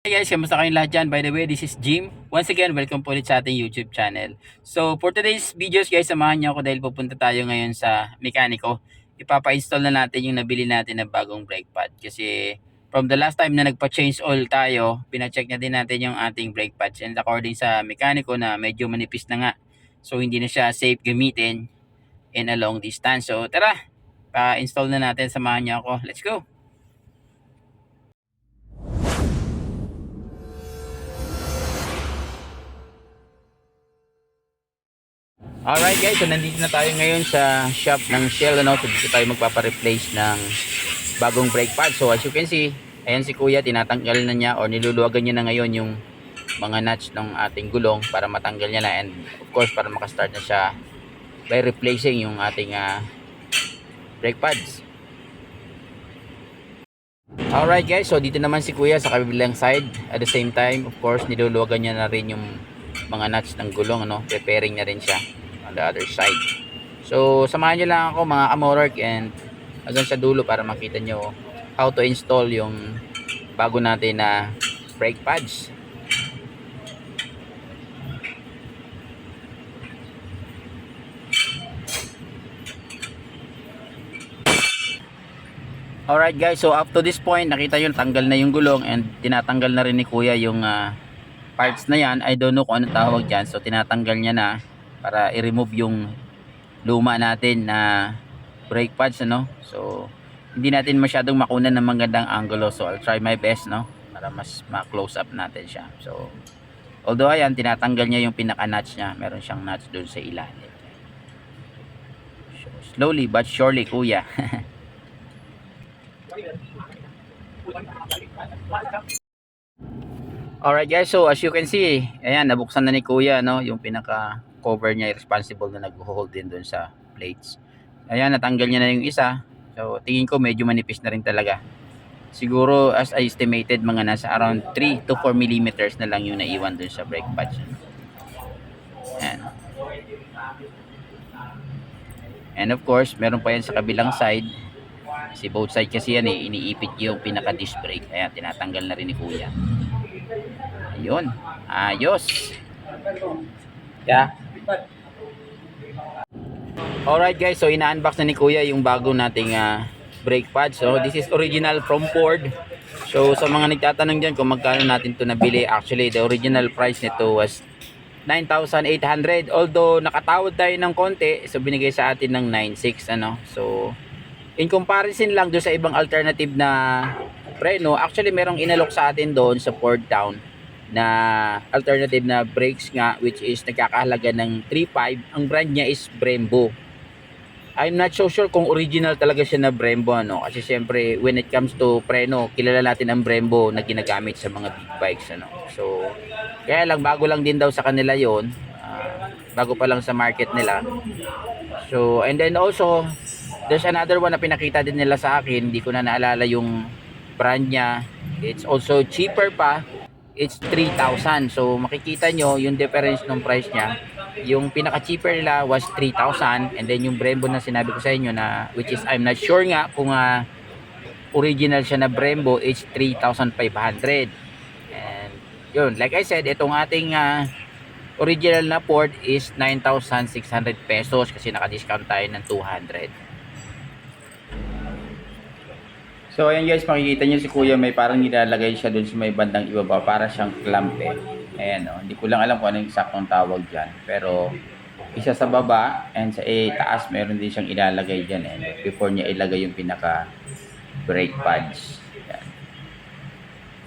Hey guys, kamusta kayong lahat dyan? By the way, this is Jim. Once again, welcome po ulit sa ating YouTube channel. So, for today's videos guys, samahan niyo ako dahil pupunta tayo ngayon sa mekaniko. Ipapa-install na natin yung nabili natin na bagong brake pad. Kasi from the last time na nagpa-change oil tayo, pina-check na din natin yung ating brake pads. And according sa mekaniko na medyo manipis na nga. So, hindi na siya safe gamitin in a long distance. So, tara! Pa-install na natin, samahan niyo ako. Let's go! Alright guys, so nandito na tayo ngayon sa shop ng Shell, ano? So dito tayo magpapa-replace ng bagong brake pad. So as you can see, ayan si kuya, tinatanggal na niya o niluluwagan niya na ngayon yung mga nuts ng ating gulong para matanggal niya na, and of course para makastart na siya by replacing yung ating brake pads. Alright guys, so dito naman si kuya sa kabilang side. At the same time, of course, niluluwagan niya na rin yung mga nuts ng gulong, ano? Preparing na rin siya on the other side. So samahan nyo lang ako mga kamorok, and hanggang sa dulo para makita nyo how to install yung bago natin na brake pads. Alright guys, so up to this point nakita nyo tanggal na yung gulong, and tinatanggal na rin ni kuya yung parts na yan. I don't know kung anong tawag dyan. So tinatanggal niya na para i-remove yung luma natin na brake pads, ano. So hindi natin masyadong makunan ng magandang angulo, so I'll try my best, no, para mas ma-close up natin siya. So although ayan, tinatanggal niya yung pinaka nuts niya, meron siyang nuts doon sa ilalim. So, slowly but surely kuya. Alright guys, so as you can see, ayan, nabuksan na ni kuya, no, yung pinaka cover niya, responsible na nag-hold din doon sa plates. Ayan, natanggal niya na yung isa. So tingin ko medyo manipis na rin talaga. Siguro as I estimated, mga nasa around 3 to 4 millimeters na lang yung naiwan doon sa brake pads. Ayan. And of course, meron pa yan sa kabilang side. Si both side kasi yan iniipit yung pinaka disc brake. Ayan, tinatanggal na rin ni kuya. Ayun, ayos. Yeah. Alright guys, so ina-unbox na ni kuya yung bago nating brake pad. So this is original from Ford. So sa mga nagtatanong dyan kung magkano natin to nabili, actually the original price nito was 9,800. Although nakatawad tayo ng konti, so binigay sa atin ng 9,600, ano. So in comparison lang do sa ibang alternative na preno, actually merong inalok sa atin doon sa Ford Town na alternative na brakes nga, which is nagkakahalaga ng 3,500. Ang brand niya is Brembo. I'm not so sure kung original talaga siya na Brembo, ano, kasi siyempre when it comes to preno, kilala natin ang Brembo na ginagamit sa mga big bikes, ano. So kaya lang, bago lang din daw sa kanila yon, bago pa lang sa market nila. So and then also there's another one na pinakita din nila sa akin, hindi ko na naalala yung brand niya. It's also cheaper pa. It's 3,000. So makikita nyo yung difference ng price niya. Yung pinaka cheaper nila was 3,000, and then yung Brembo na sinabi ko sa inyo, na which is I'm not sure nga kung original siya na Brembo, is 3,500. And yun, like I said, itong ating original na Ford is 9,600 pesos kasi naka-discount tayo ng 200. So ayan guys, makikita nyo si kuya may parang nilalagay siya dun sa may bandang ibaba, para siyang clamp eh. Ayan, oh, hindi ko lang alam kung anong saktong tawag dyan, pero isa sa baba and sa taas meron din siyang ilalagay dyan before niya ilagay yung pinaka brake pads. Ayan.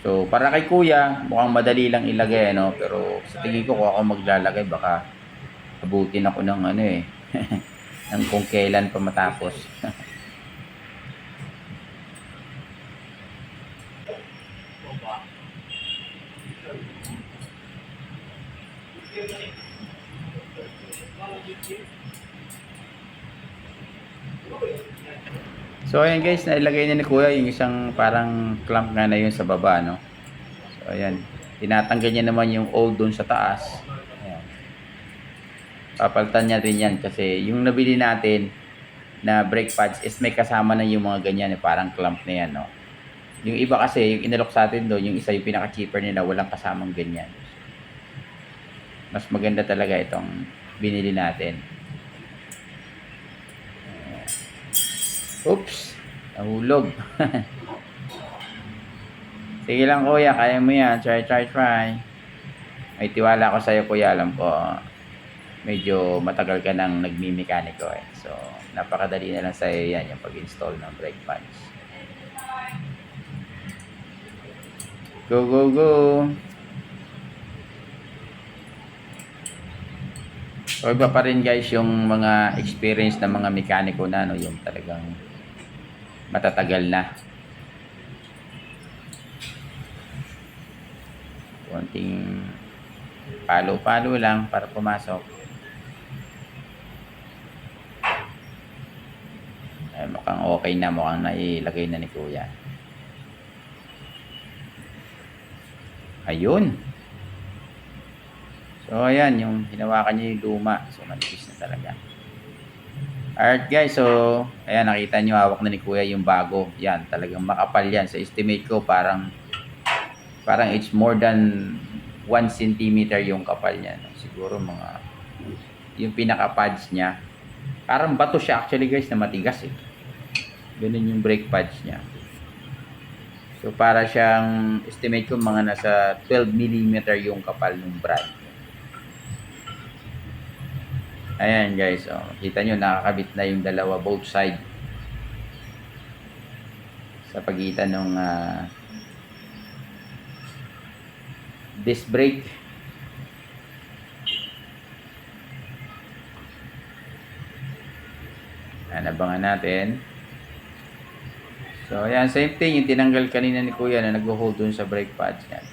So para kay kuya mukhang madali lang ilagay, no, pero sa tingin ko kung ako maglalagay baka abutin ako ng ng kung kailan pa matapos. So ayan guys, nailagay na ni kuya yung isang parang clamp nga na yun sa baba, no. So ayan, tinatanggal niya naman yung old doon sa taas. Ayan. Papalitan niya rin yan kasi yung nabili natin na brake pads is may kasama na yung mga ganyan, parang clamp na yan, no. Yung iba kasi, yung inalok sa atin doon, yung isa yung pinaka-cheaper nila, walang kasamang ganyan. Mas maganda talaga itong binili natin. Oops! Nahulog. Sige lang kuya, kaya mo yan. Try. May tiwala ko sa'yo kuya, alam ko. Medyo matagal ka nang nagmi-mekaniko eh. So, napakadali na lang sa'yo yan, yung pag-install ng brake pads. Go! O iba pa rin guys yung mga experience ng mga mekaniko na, no, yung talagang matatagal na. Konting palo-palo lang para pumasok. Ay, mukhang okay na, mukhang nailagay na ni kuya. Ayun. So, ayan, yung hinawakan niya yung luma. So, manipis na talaga. Alright guys, so, ayan, nakita niyo hawak na ni kuya yung bago. Yan, talagang makapal yan. Sa estimate ko, parang it's more than 1 centimeter yung kapal niya. No? Siguro mga, yung pinaka-pads niya. Parang bato siya actually guys, na matigas eh. Ganun yung brake pads niya. So, para siyang, estimate ko, mga nasa 12 mm yung kapal ng brand. Ayan guys, oh, kita nyo nakakabit na yung dalawa both side sa pagitan ng disc brake. Abangan natin. So ayan, same thing yung tinanggal kanina ni kuya na nag-hold dun sa brake pads yan.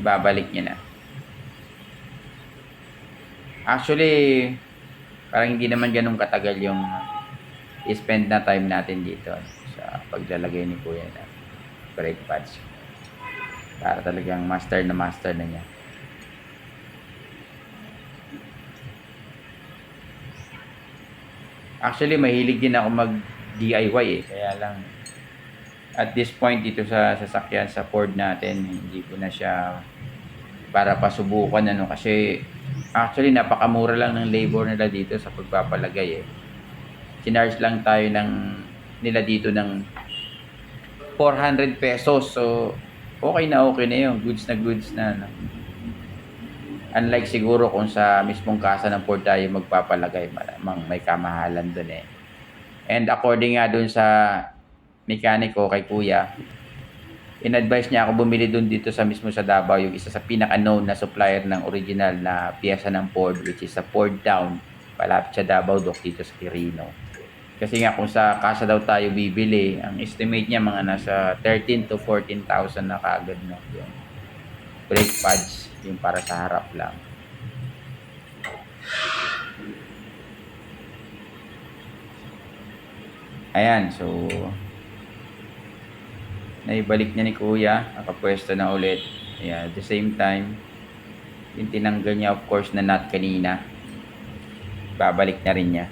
Ibabalik niya na. Actually, parang hindi naman ganun katagal yung spend na time natin dito sa paglalagay ni kuya na brake pads. Para talagang master na niya. Actually, mahilig din ako mag DIY eh. Kaya lang, at this point dito sa sasakyan, sa Ford natin, hindi ko na siya para pasubukan ano, kasi actually napakamura lang ng labor nila dito sa pagpapalagay eh. Kinarge lang tayo nila dito ng 400 pesos. So okay na yun, goods na no? Unlike siguro kung sa mismong kasa ng Ford tayo magpapalagay, malamang may kamahalan dun eh. And according nga dun sa mekaniko kay kuya, in-advise niya ako bumili dun dito sa mismo sa Davao, yung isa sa pinaka-known na supplier ng original na piyesa ng Ford, which is sa Ford Town, palapit sa Davao Dock dito sa Quirino. Kasi nga kung sa kasa daw tayo bibili, ang estimate niya mga nasa 13 to 14,000 na kaagad no, yung brake pads, yung para sa harap lang. Ayan, so naibalik niya ni kuya, nakapwesto na ulit. Ayan, at the same time, yung tinanggal niya of course na nut kanina, babalik na rin niya.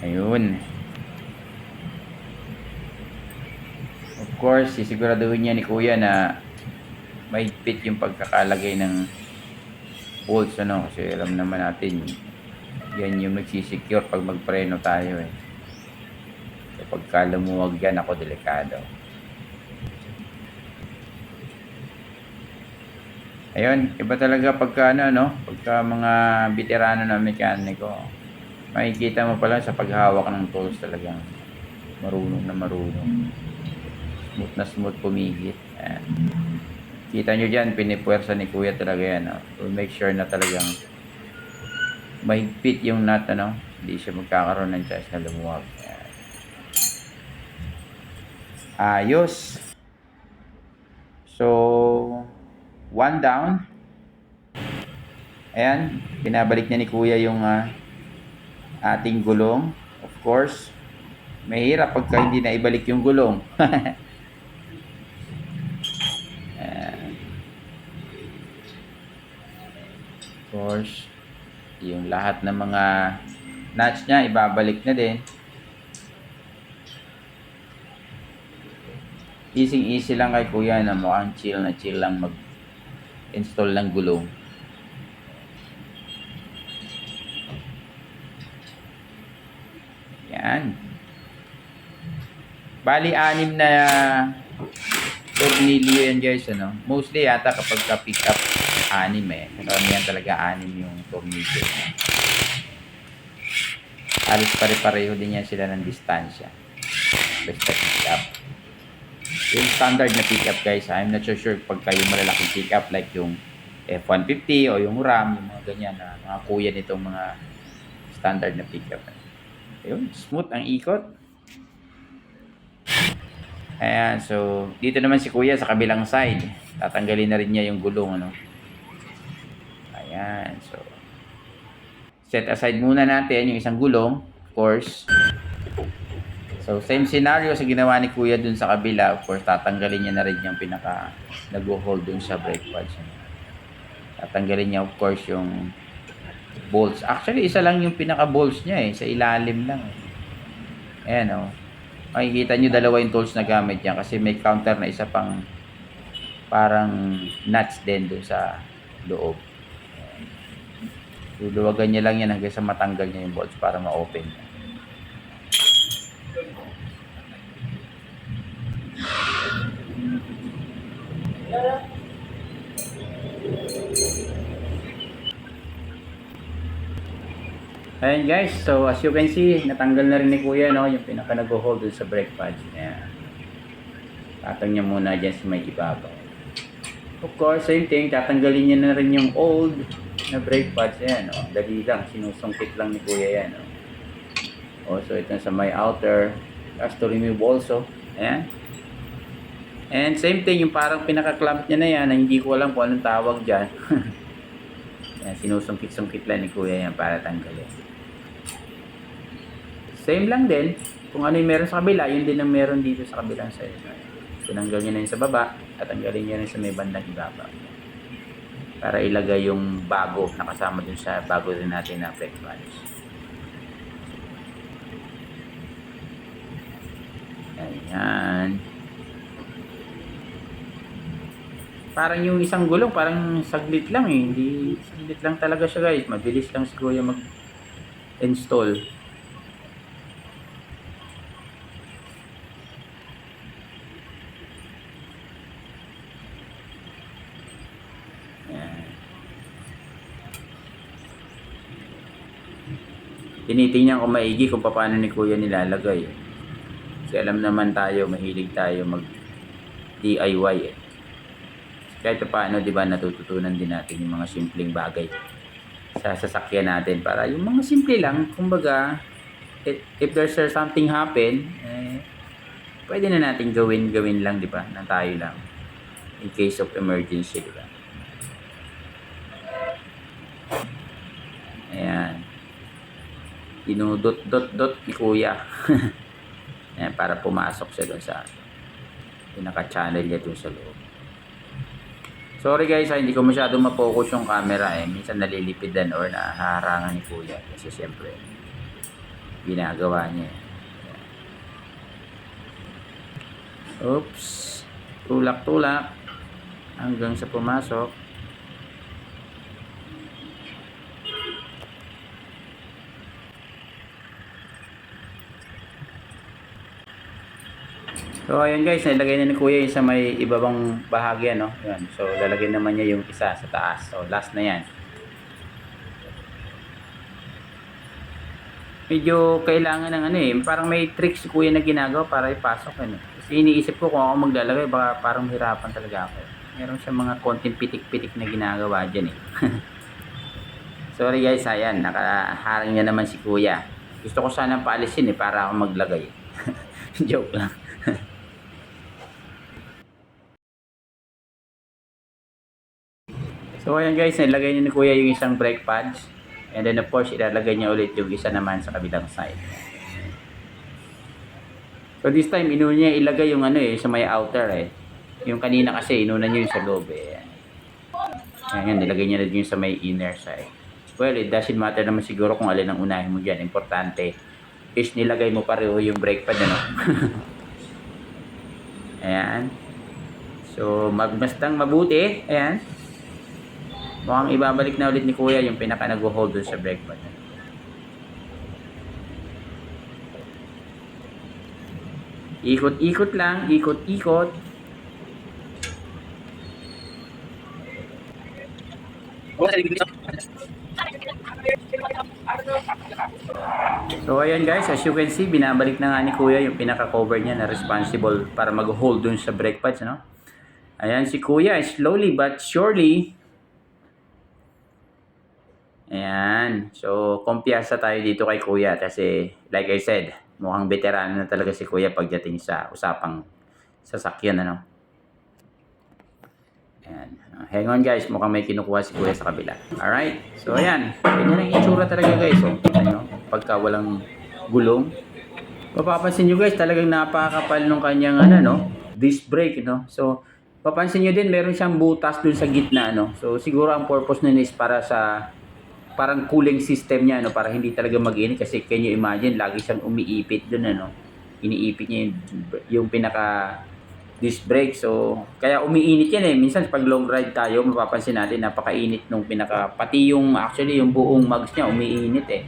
Ayun. Of course, sisiguraduhin niya ni kuya na mahigpit yung pagkakalagay ng bolts ano, kasi alam naman natin yan yung nagsisecure pag magpreno tayo eh. So pagka lumuwag yan, ako delikado. Ayun, iba talaga pagka pagka mga veterano na mekaniko, makikita mo pala sa paghawak ng tools talagang marunong na marunong. Smooth na smooth pumigit. Ayan. Kita nyo dyan, pinipuwersa ni kuya talaga yan. To make sure na talagang mahigpit yung nut, hindi siya magkakaroon ng chance na lumuwag. Ayan. Ayos. So, one down. Ayan, pinabalik niya ni kuya yung ating gulong. Of course, mahirap pagka hindi na ibalik yung gulong. Of course, Yung lahat ng mga nuts niya, ibabalik na din. Easy lang kay kuya na mukhang chill na chill lang mag-install ng gulong. Yan. Bali, 6 na tornilyo yan guys, ano. Mostly yata kapag ka-pick up 6 eh. Karamihan talaga 6 yung tornilyo. Halos pare-pareho din yan sila ng distansya. Basta pick up. Yung standard na pick up guys, I'm not so sure pagka yung malalaking pick up like yung F-150 o yung Ram, yung mga ganyan na mga kuya nitong mga standard na pick up. Ayun, smooth ang ikot. Ayan, so dito naman si kuya sa kabilang side. Tatanggalin na rin niya yung gulong, ano. Ayan, so set aside muna natin yung isang gulong, of course. So same scenario sa ginawa ni kuya dun sa kabila. Of course, tatanggalin niya na rin yung pinaka nag-hold dun sa brake pads. Tatanggalin niya of course yung bolts. Actually, isa lang yung pinaka bolts niya sa ilalim lang. Ayan o. Makikita nyo dalawa yung tools na gamit niya kasi may counter na isa pang parang nuts din doon sa loob. Luluwagan niya lang yan hanggang sa matanggal niya yung bolts para ma-open niya. Ayan guys, so as you can see, natanggal na rin ni kuya, no, yung pinaka nag-hold dun sa brake pads. Ayan. Tatang niya muna dyan sa may ibabaw. Of course, same thing, tatanggalin niya na rin yung old na brake pads. Ayan, no, dali lang, sinusungkit lang ni kuya yan. No. Also, ito sa may outer, has to remove also. Ayan. And same thing, yung parang pinaka-clamp niya na yan, na hindi ko alam kung anong tawag dyan. Ayan, sinusungkit-sungkit lang ni kuya yan para tanggalin. Same lang din, kung ano yung meron sa kabila, yun din ang meron dito sa kabilang side. Tinanggal niya na yun sa baba, at tanggalin niya na sa may bandang ibaba. Para ilagay yung bago, nakasama dun sa bago din natin na brake pads. Ayan. Parang yung isang gulong, parang saglit lang hindi saglit lang talaga siya guys. Mabilis lang siguro yung mag-install. Tinitingnan ko maigi kung paano ni kuya nilalagay. Kasi alam naman tayo, mahilig tayo mag DIY Kahit paano, di ba, natututunan din natin yung mga simpleng bagay sa sasakyan natin para yung mga simple lang, kumbaga, if there's something happen, pwede na natin gawin lang, di ba, na tayo lang in case of emergency, di ba. Ayan. Dinudot-dot-dot ni kuya. Ayan, para pumasok siya doon sa pinaka-channel niya doon sa loob. Sorry guys, hindi ko masyadong ma-focus yung camera Minsan nalilipidan or nahaharangan ni kuya. Kasi siyempre, ginagawa niya. Oops. Tulak-tulak. Hanggang sa pumasok. So ayun guys, nilagay na ni kuya yung sa may ibabang bahagi, no? Yan. So lalagyan naman niya yung isa sa taas. So last na yan. Medyo kailangan ng parang may tricks si kuya na ginagawa para ipasok Kasi iniisip ko kung ako maglalagay, baka parang hirapan talaga ako. Meron siya mga konting pitik-pitik na ginagawa dyan Sorry guys, ayan, nakaharang niya naman si kuya. Gusto ko sana paalisin para ako maglagay. Joke lang. So ayan guys, nilagay niya ni kuya yung isang brake pads. And then of course, ilalagay niya ulit yung isa naman sa kabilang side. So this time, inuna niya ilagay yung sa may outer Yung kanina kasi, inuna niya yung sa loob Ayan, nilagay niya na yung sa may inner side. well, it doesn't matter naman siguro kung alin ang unahin mo dyan. Importante is nilagay mo pareho yung brake pad, ano? Ayan. So, magmastang mabuti. Ayan. Mukhang ibabalik na ulit ni Kuya yung pinaka nag-hold dun sa brake pad. Ikot-ikot lang. Ikot-ikot. So ayan guys, as you can see, binabalik na nga ni Kuya yung pinaka-cover niya na responsible para mag-hold dun sa brake pads, no? Ayan si Kuya, slowly but surely. Ayan. So, kumpiyansa tayo dito kay Kuya kasi like I said, mukhang veterano na talaga si Kuya pagdating sa usapang sasakyan, ano? Ayan. Hang on guys, mukhang may kinukuha si Kuya sa kabila. Alright. So ayan, ganyan ang itsura talaga guys. So, ano, pagka walang gulong. Mapapansin nyo guys, talagang napakapal nung kanyang ano, no? Disc brake, no? So, papansin nyo din, meron siyang butas dun sa gitna, no? So, siguro ang purpose nun is para sa parang cooling system niya, no? Para hindi talaga mag-init kasi can you imagine, lagi siyang umiipit dun, ano? Iniipit niya yung pinaka disc brake. So, kaya umiinit yan eh. Minsan pag long ride tayo, mapapansin natin napakainit nung pati yung actually yung buong mags niya umiinit eh.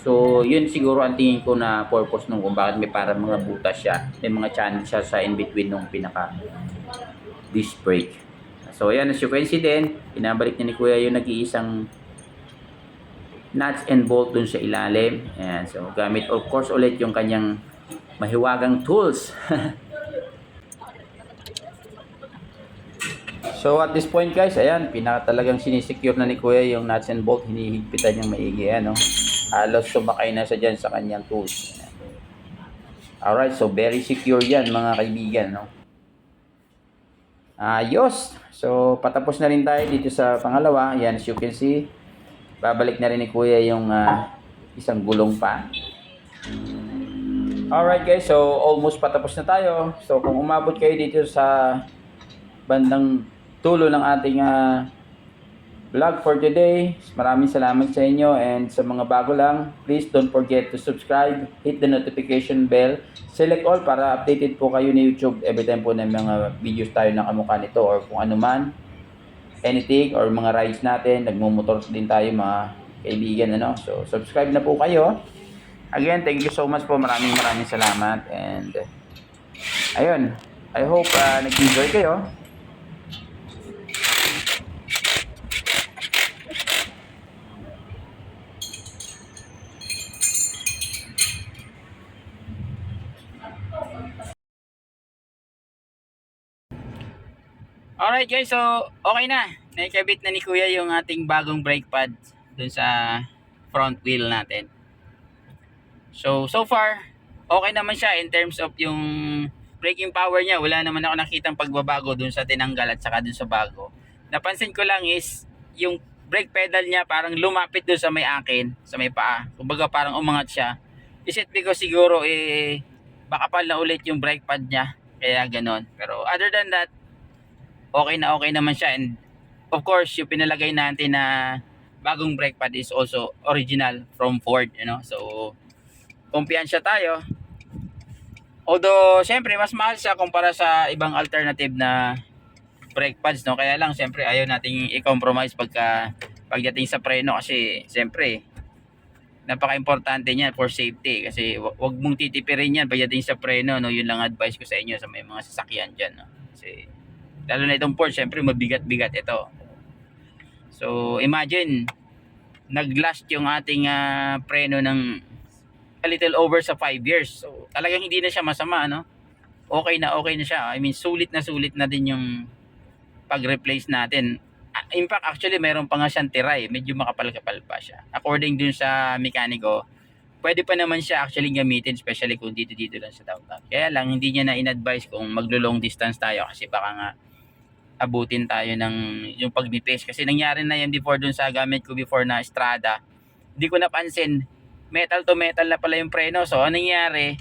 So, yun siguro ang tingin ko na purpose nung kung bakit may parang mga butas siya. May mga channel siya sa in-between nung pinaka disc brake. So, ayan, as you can see din, pinabalik niya ni Kuya yung nag-iisang nuts and bolt dun sa ilalim. Ayan, so gamit of course ulit yung kanyang mahiwagang tools. So at this point guys, ayan, talagang sinisecure na ni Kuya yung nuts and bolt, hinihigpitan niyang maigi, ano. Halos sumakay na siya dyan sa kanyang tools. Alright, so very secure yan mga kaibigan, no. Ayos. So patapos na rin tayo dito sa pangalawa. Ayan, as you can see, babalik na rin ni Kuya yung isang gulong pa. Alright guys, so almost patapos na tayo. So kung umabot kayo dito sa bandang tulo ng ating vlog for today, maraming salamat sa inyo, and sa mga bago lang, please don't forget to subscribe, hit the notification bell, select all para updated po kayo ni YouTube every time po na mga videos tayo na kamukha nito or kung ano man, anything or mga rides natin, nagmumotor din tayo mga kaibigan, ano. So subscribe na po kayo. Again, thank you so much po, maraming salamat, and ayun, I hope nag-enjoy kayo. Alright guys, so okay na. Naikabit na ni Kuya yung ating bagong brake pad dun sa front wheel natin. So far, okay naman siya in terms of yung braking power niya. Wala naman ako nakitang pagbabago dun sa tinanggal at saka dun sa bago. Napansin ko lang is yung brake pedal niya parang lumapit dun sa may akin, sa may paa. Kumbaga parang umangat siya. Is it because siguro baka pala na ulit yung brake pad niya, kaya ganon. Pero other than that, okay naman siya, and of course yung pinalagay natin na bagong brake pad is also original from Ford, you know. So kumpiyansya tayo, although syempre mas mahal siya kumpara sa ibang alternative na brake pads, no. Kaya lang syempre ayaw nating i-compromise pagdating sa preno kasi syempre napaka-importante niyan for safety, kasi wag mong titipirin yan pagdating sa preno, no. Yun lang advice ko sa inyo sa may mga sasakyan dyan, no. Kasi lalo na itong Ford, syempre mabigat-bigat ito. So imagine, naglast yung ating preno ng a little over sa 5 years. So talagang hindi na siya masama, no? Okay na siya. I mean, sulit na din yung pag-replace natin. In fact, actually meron pa nga siyang tira eh. Medyo makapal-kapal pa siya. According dun sa mekaniko, pwede pa naman siya actually gamitin, especially kung dito lang sa downtown. Kaya lang hindi niya na in-advise kung maglo-long distance tayo kasi baka nga abutin tayo ng yung pagnipis, kasi nangyari na yan before dun sa gamit ko before na Strada. Hindi ko napansin, metal to metal na pala yung preno. So anong nangyari,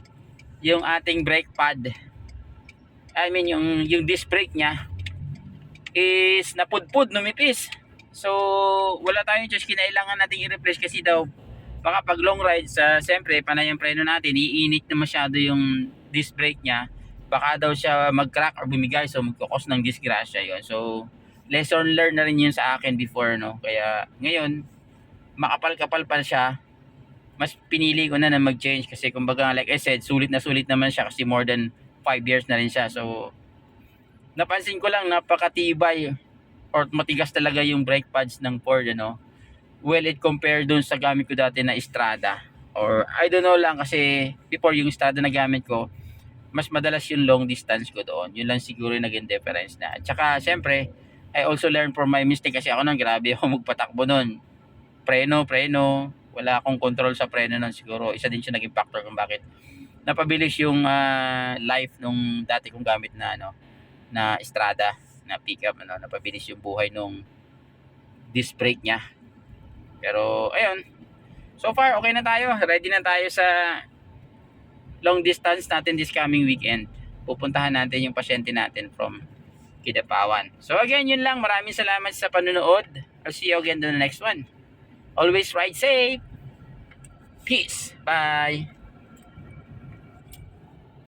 yung ating brake pad, I mean yung disc brake nya is napudpud, numipis. So, wala tayong choice, kinailangan nating i-replace kasi daw baka pag long ride siyempre panay ang preno natin, iinit na masyado yung disc brake niya, baka daw siya mag-crack or bumigay, so magkakos ng disgrasya yon. So, lesson learned na rin yun sa akin before, no? Kaya ngayon, makapal-kapal pa siya, mas pinili ko na mag-change kasi kumbaga like I said, sulit na sulit naman siya kasi more than 5 years na rin siya. So, napansin ko lang napakatibay or matigas talaga yung brake pads ng Ford, ano. Well, it compared dun sa gamit ko dati na Strada. Or I don't know lang kasi before yung Strada na gamit ko, mas madalas yung long distance ko doon. Yun lang siguro yung naging difference na. At saka, syempre, I also learned from my mistake kasi ako nang grabe ako magpatakbo nun. Preno, wala akong control sa preno nun siguro. Isa din siya naging factor kung bakit napabilis yung life nung dati kong gamit na na Strada na pickup, napabilis yung buhay nung disc brake niya. Pero ayun, so far okay na tayo. Ready na tayo sa long distance natin this coming weekend. Pupuntahan natin yung pasyente natin from Kidapawan. So again, yun lang. Maraming salamat sa panunood. I'll see you again in the next one. Always ride safe. Peace. Bye.